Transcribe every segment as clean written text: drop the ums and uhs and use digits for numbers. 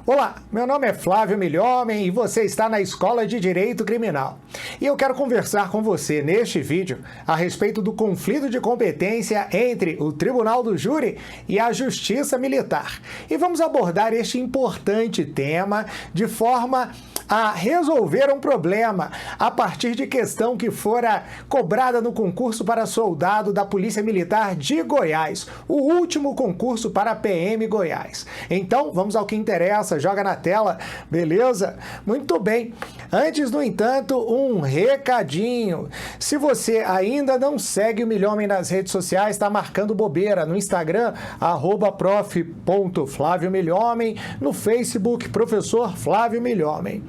Olá, meu nome é Flávio Milhomem e você está na Escola de Direito Criminal. E eu quero conversar com você neste vídeo a respeito do conflito de competência entre o Tribunal do Júri e a Justiça Militar. E vamos abordar este importante tema de forma a resolver um problema a partir de questão que fora cobrada no concurso para soldado da Polícia Militar de Goiás, o último concurso para a PM Goiás. Então, vamos ao que interessa, joga na tela, beleza? Muito bem. Antes, no entanto, um recadinho. Se você ainda não segue o Milhomem nas redes sociais, está marcando bobeira no Instagram, @prof.flaviomilhomem, no Facebook, Professor Flávio Milhomem.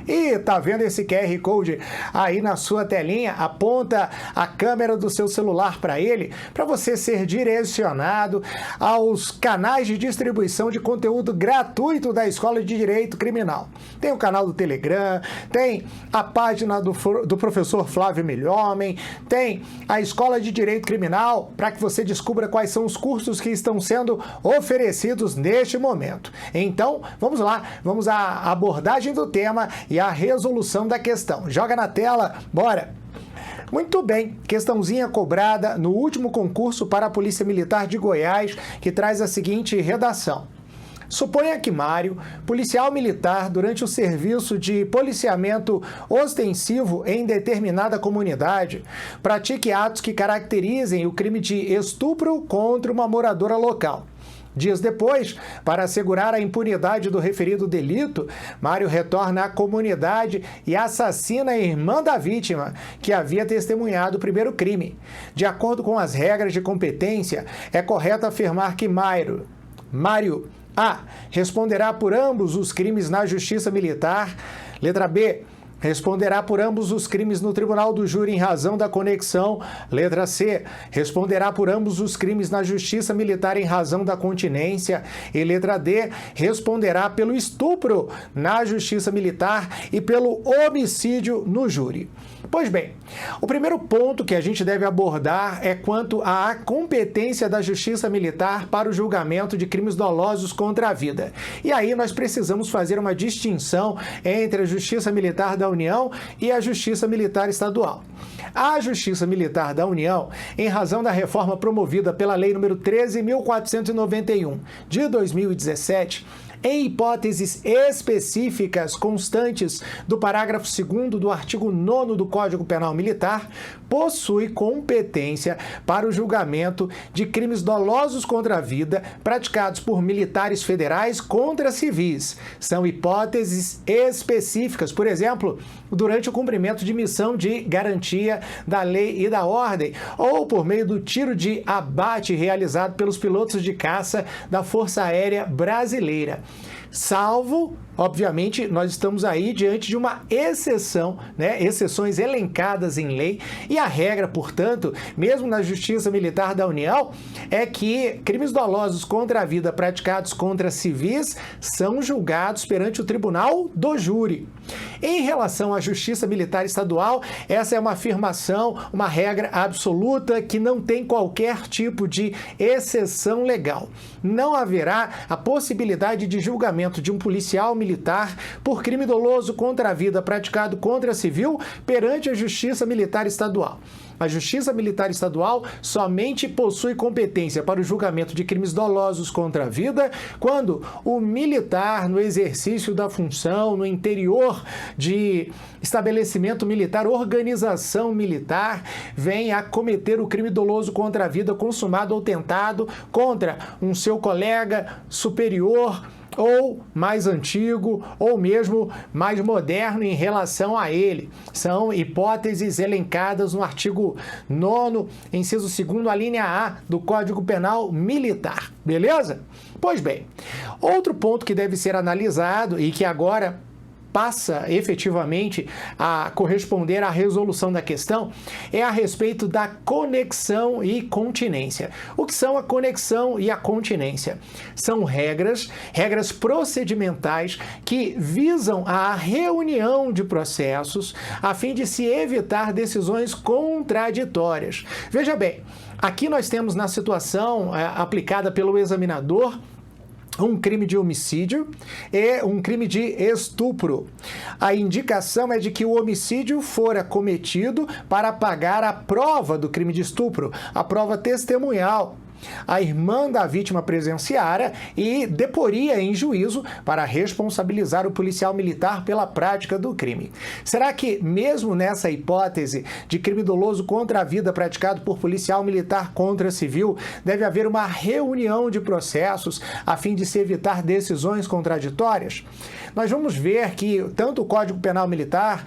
E tá vendo esse QR Code aí na sua telinha? Aponta a câmera do seu celular para ele, para você ser direcionado aos canais de distribuição de conteúdo gratuito da Escola de Direito Criminal. Tem o canal do Telegram, tem a página do professor Flávio Milhomem, tem a Escola de Direito Criminal, para que você descubra quais são os cursos que estão sendo oferecidos neste momento. Então, vamos lá, vamos à abordagem do tema e a resolução da questão. Joga na tela, bora! Muito bem, questãozinha cobrada no último concurso para a Polícia Militar de Goiás, que traz a seguinte redação. Suponha que Mário, policial militar, durante o serviço de policiamento ostensivo em determinada comunidade, pratique atos que caracterizem o crime de estupro contra uma moradora local. Dias depois, para assegurar a impunidade do referido delito, Mário retorna à comunidade e assassina a irmã da vítima, que havia testemunhado o primeiro crime. De acordo com as regras de competência, é correto afirmar que Mário A. responderá por ambos os crimes na Justiça Militar. Letra B. Responderá por ambos os crimes no Tribunal do Júri em razão da conexão. Letra C. Responderá por ambos os crimes na Justiça Militar em razão da continência. E letra D. Responderá pelo estupro na Justiça Militar e pelo homicídio no júri. Pois bem, o primeiro ponto que a gente deve abordar é quanto à competência da Justiça Militar para o julgamento de crimes dolosos contra a vida. E aí nós precisamos fazer uma distinção entre a Justiça Militar da União e a Justiça Militar Estadual. A Justiça Militar da União, em razão da reforma promovida pela Lei nº 13.491 de 2017, em hipóteses específicas constantes do parágrafo 2º do artigo 9º do Código Penal Militar, possui competência para o julgamento de crimes dolosos contra a vida praticados por militares federais contra civis. São hipóteses específicas, por exemplo, durante o cumprimento de missão de garantia da lei e da ordem, ou por meio do tiro de abate realizado pelos pilotos de caça da Força Aérea Brasileira. Salvo, obviamente, nós estamos aí diante de uma exceção, né? Exceções elencadas em lei, e a regra, portanto, mesmo na Justiça Militar da União, é que crimes dolosos contra a vida praticados contra civis são julgados perante o Tribunal do Júri. Em relação à Justiça Militar Estadual, essa é uma afirmação, uma regra absoluta que não tem qualquer tipo de exceção legal. Não haverá a possibilidade de julgamento de um policial militar por crime doloso contra a vida praticado contra civil perante a Justiça Militar Estadual. A Justiça Militar Estadual somente possui competência para o julgamento de crimes dolosos contra a vida quando o militar, no exercício da função, no interior de estabelecimento militar, organização militar, vem a cometer o crime doloso contra a vida consumado ou tentado contra um seu colega superior, ou mais antigo, ou mesmo mais moderno em relação a ele. São hipóteses elencadas no artigo 9º, inciso 2º, a linha A do Código Penal Militar. Beleza? Pois bem, outro ponto que deve ser analisado e que agora passa efetivamente a corresponder à resolução da questão é a respeito da conexão e continência. O que são a conexão e a continência? São regras procedimentais que visam a reunião de processos a fim de se evitar decisões contraditórias. Veja bem, aqui nós temos na situação aplicada pelo examinador um crime de homicídio e um crime de estupro. A indicação é de que o homicídio fora cometido para apagar a prova do crime de estupro, a prova testemunhal. A irmã da vítima presenciara e deporia em juízo para responsabilizar o policial militar pela prática do crime. Será que, mesmo nessa hipótese de crime doloso contra a vida praticado por policial militar contra civil, deve haver uma reunião de processos a fim de se evitar decisões contraditórias? Nós vamos ver que tanto o Código Penal Militar,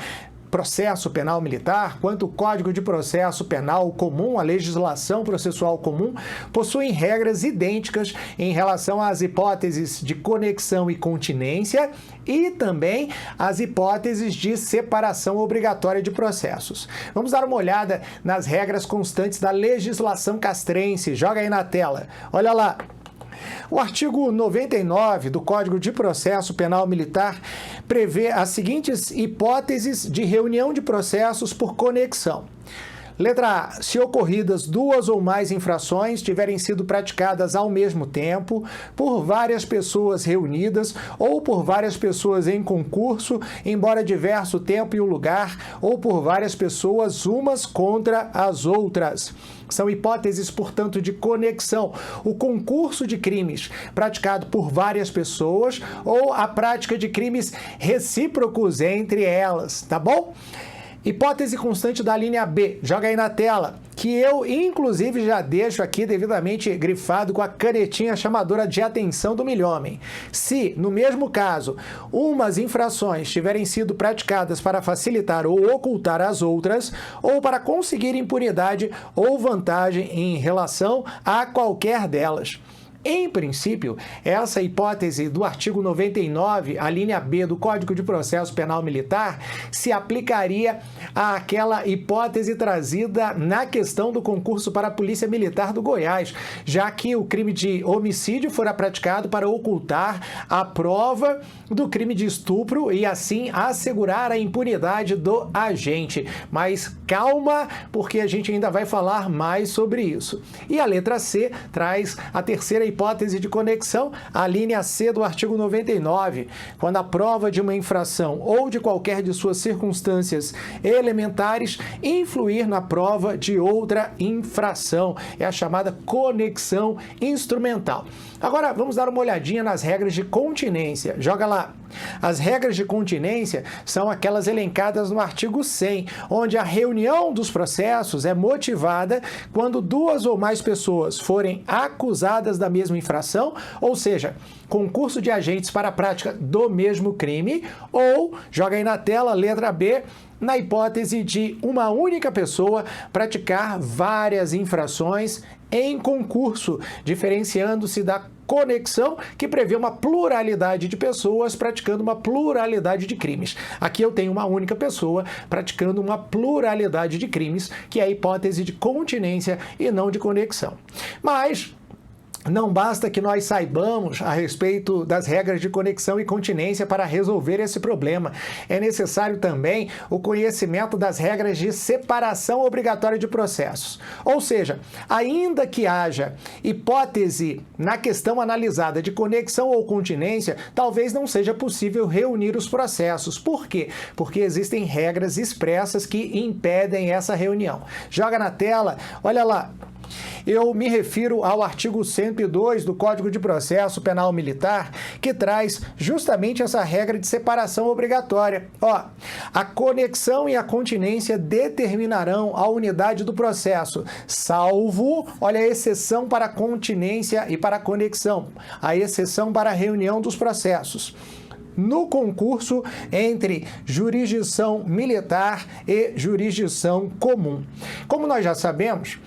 Processo Penal Militar, quanto o Código de Processo Penal Comum, a legislação processual comum, possuem regras idênticas em relação às hipóteses de conexão e continência e também as hipóteses de separação obrigatória de processos. Vamos dar uma olhada nas regras constantes da legislação castrense. Joga aí na tela. Olha lá. O artigo 99 do Código de Processo Penal Militar prevê as seguintes hipóteses de reunião de processos por conexão. Letra A. Se ocorridas duas ou mais infrações tiverem sido praticadas ao mesmo tempo, por várias pessoas reunidas ou por várias pessoas em concurso, embora diverso tempo e o lugar, ou por várias pessoas umas contra as outras. São hipóteses, portanto, de conexão. O concurso de crimes praticado por várias pessoas ou a prática de crimes recíprocos entre elas, tá bom? Hipótese constante da linha B, joga aí na tela, que eu, inclusive, já deixo aqui devidamente grifado com a canetinha chamadora de atenção do milhomem. Se, no mesmo caso, umas infrações tiverem sido praticadas para facilitar ou ocultar as outras, ou para conseguir impunidade ou vantagem em relação a qualquer delas. Em princípio, essa hipótese do artigo 99, a linha B do Código de Processo Penal Militar, se aplicaria àquela hipótese trazida na questão do concurso para a Polícia Militar do Goiás, já que o crime de homicídio fora praticado para ocultar a prova do crime de estupro e, assim, assegurar a impunidade do agente. Mas calma, porque a gente ainda vai falar mais sobre isso. E a letra C traz a terceira hipótese de conexão, a linha C do artigo 99, quando a prova de uma infração ou de qualquer de suas circunstâncias elementares influir na prova de outra infração. É a chamada conexão instrumental. Agora, vamos dar uma olhadinha nas regras de continência. Joga lá. As regras de continência são aquelas elencadas no artigo 100, onde a reunião dos processos é motivada quando duas ou mais pessoas forem acusadas da mesma infração, ou seja, concurso de agentes para a prática do mesmo crime, ou, joga aí na tela, letra B, na hipótese de uma única pessoa praticar várias infrações em concurso, diferenciando-se da conexão, que prevê uma pluralidade de pessoas praticando uma pluralidade de crimes. Aqui eu tenho uma única pessoa praticando uma pluralidade de crimes, que é a hipótese de continência e não de conexão. Mas não basta que nós saibamos a respeito das regras de conexão e continência para resolver esse problema. É necessário também o conhecimento das regras de separação obrigatória de processos. Ou seja, ainda que haja hipótese na questão analisada de conexão ou continência, talvez não seja possível reunir os processos. Por quê? Porque existem regras expressas que impedem essa reunião. Joga na tela, olha lá. Eu me refiro ao artigo 102 do Código de Processo Penal Militar, que traz justamente essa regra de separação obrigatória. Ó, a conexão e a continência determinarão a unidade do processo, salvo, olha, a exceção para a continência e para a conexão, a exceção para a reunião dos processos no concurso entre jurisdição militar e jurisdição comum. Como nós já sabemos,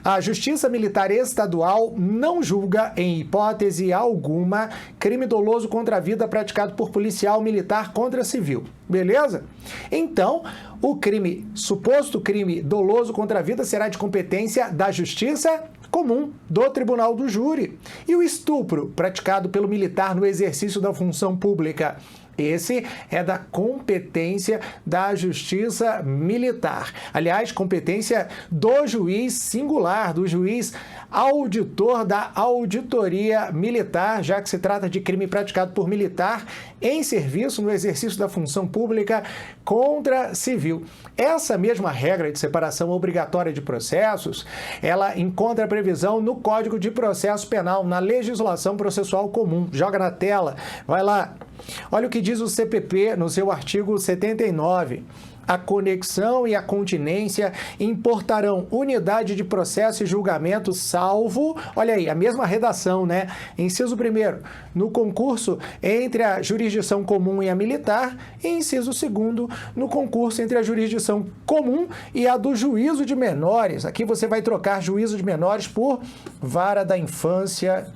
a Justiça Militar Estadual não julga, em hipótese alguma, crime doloso contra a vida praticado por policial militar contra civil. Beleza? Então, o suposto crime doloso contra a vida será de competência da Justiça Comum do Tribunal do Júri. E o estupro praticado pelo militar no exercício da função pública Esse é da competência da Justiça Militar. Aliás, competência do juiz singular, do juiz auditor da Auditoria Militar, já que se trata de crime praticado por militar em serviço no exercício da função pública contra civil. Essa mesma regra de separação obrigatória de processos, ela encontra previsão no Código de Processo Penal, na legislação processual comum. Joga na tela, vai lá. Olha o que diz o CPP no seu artigo 79. A conexão e a continência importarão unidade de processo e julgamento, salvo, olha aí, a mesma redação, né? Inciso 1º, no concurso entre a jurisdição comum e a militar, e inciso 2º, no concurso entre a jurisdição comum e a do juízo de menores. Aqui você vai trocar juízo de menores por vara da infância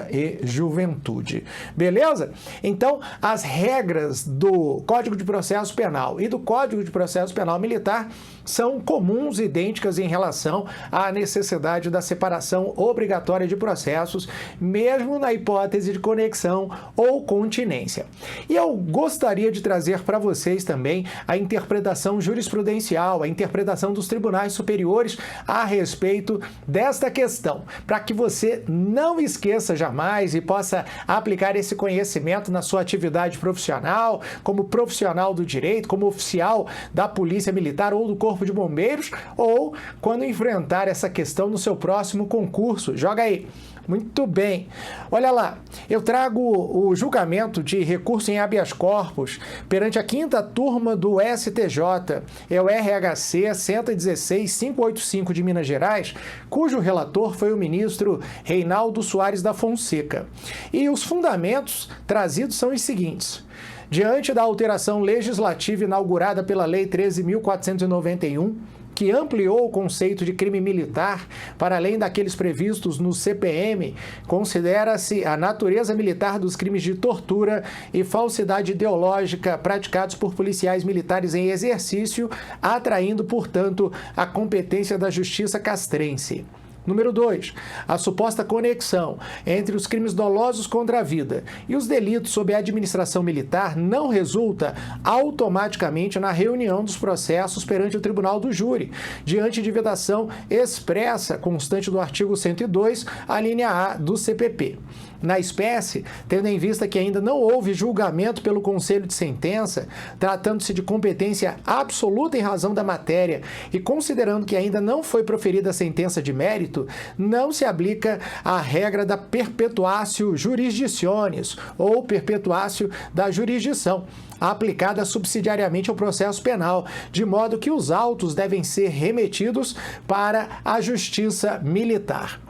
e juventude. Beleza? Então, as regras do Código de Processo Penal e do Código de Processo Penal Militar são comuns e idênticas em relação à necessidade da separação obrigatória de processos, mesmo na hipótese de conexão ou continência. E eu gostaria de trazer para vocês também a interpretação jurisprudencial, a interpretação dos tribunais superiores a respeito desta questão, para que você não esqueça jamais e possa aplicar esse conhecimento na sua atividade profissional, como profissional do direito, como oficial da Polícia Militar ou do Corpo de Bombeiros, ou quando enfrentar essa questão no seu próximo concurso. Joga aí. Muito bem. Olha lá, eu trago o julgamento de recurso em habeas corpus perante a 5ª turma do STJ, é o RHC 116.585 de Minas Gerais, cujo relator foi o ministro Reinaldo Soares da Fonseca. E os fundamentos trazidos são os seguintes. Diante da alteração legislativa inaugurada pela Lei 13.491, que ampliou o conceito de crime militar para além daqueles previstos no CPM, considera-se a natureza militar dos crimes de tortura e falsidade ideológica praticados por policiais militares em exercício, atraindo, portanto, a competência da Justiça castrense. Número 2, a suposta conexão entre os crimes dolosos contra a vida e os delitos sob a administração militar não resulta automaticamente na reunião dos processos perante o Tribunal do Júri, diante de vedação expressa constante do artigo 102, a linha A do CPP. Na espécie, tendo em vista que ainda não houve julgamento pelo Conselho de Sentença, tratando-se de competência absoluta em razão da matéria e considerando que ainda não foi proferida a sentença de mérito, não se aplica a regra da perpetuatio jurisdicionis, ou perpetuatio da jurisdição, aplicada subsidiariamente ao processo penal, de modo que os autos devem ser remetidos para a Justiça Militar.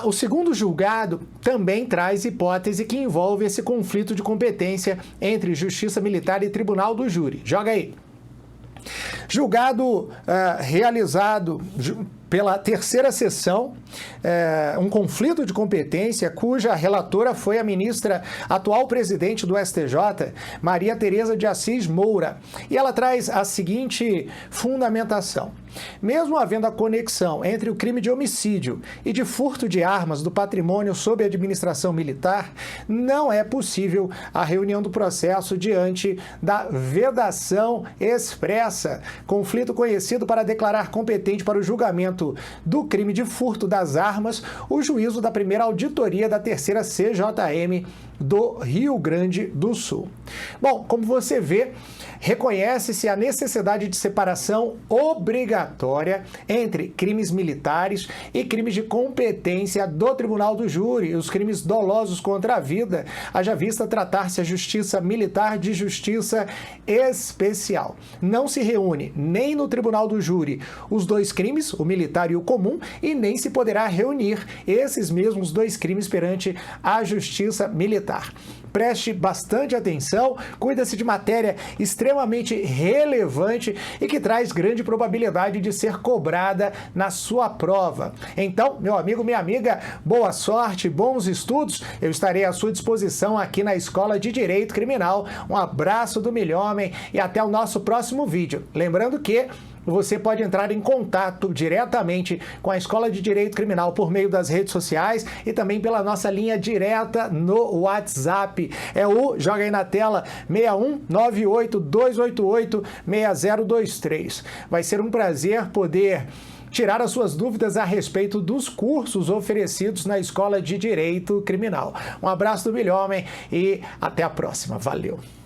O segundo julgado também traz hipótese que envolve esse conflito de competência entre Justiça Militar e Tribunal do Júri. Joga aí. Julgado realizado pela 3ª sessão, um conflito de competência cuja relatora foi a ministra, atual presidente do STJ, Maria Tereza de Assis Moura. E ela traz a seguinte fundamentação. Mesmo havendo a conexão entre o crime de homicídio e de furto de armas do patrimônio sob administração militar, não é possível a reunião do processo diante da vedação expressa, conflito conhecido para declarar competente para o julgamento do crime de furto das armas, o juízo da primeira auditoria da 3ª CJM do Rio Grande do Sul. Bom, como você vê, reconhece-se a necessidade de separação obrigatória entre crimes militares e crimes de competência do Tribunal do Júri, os crimes dolosos contra a vida, haja vista tratar-se a Justiça Militar de justiça especial. Não se reúne nem no Tribunal do Júri os dois crimes, o militar e o comum, e nem se poderá reunir esses mesmos dois crimes perante a Justiça Militar. Preste bastante atenção, cuida-se de matéria extremamente relevante e que traz grande probabilidade de ser cobrada na sua prova. Então, meu amigo, minha amiga, boa sorte, bons estudos, eu estarei à sua disposição aqui na Escola de Direito Criminal. Um abraço do Milhomem e até o nosso próximo vídeo. Lembrando que você pode entrar em contato diretamente com a Escola de Direito Criminal por meio das redes sociais e também pela nossa linha direta no WhatsApp. É o, joga aí na tela, 6198-288-6023. Vai ser um prazer poder tirar as suas dúvidas a respeito dos cursos oferecidos na Escola de Direito Criminal. Um abraço do Milhomem e até a próxima. Valeu!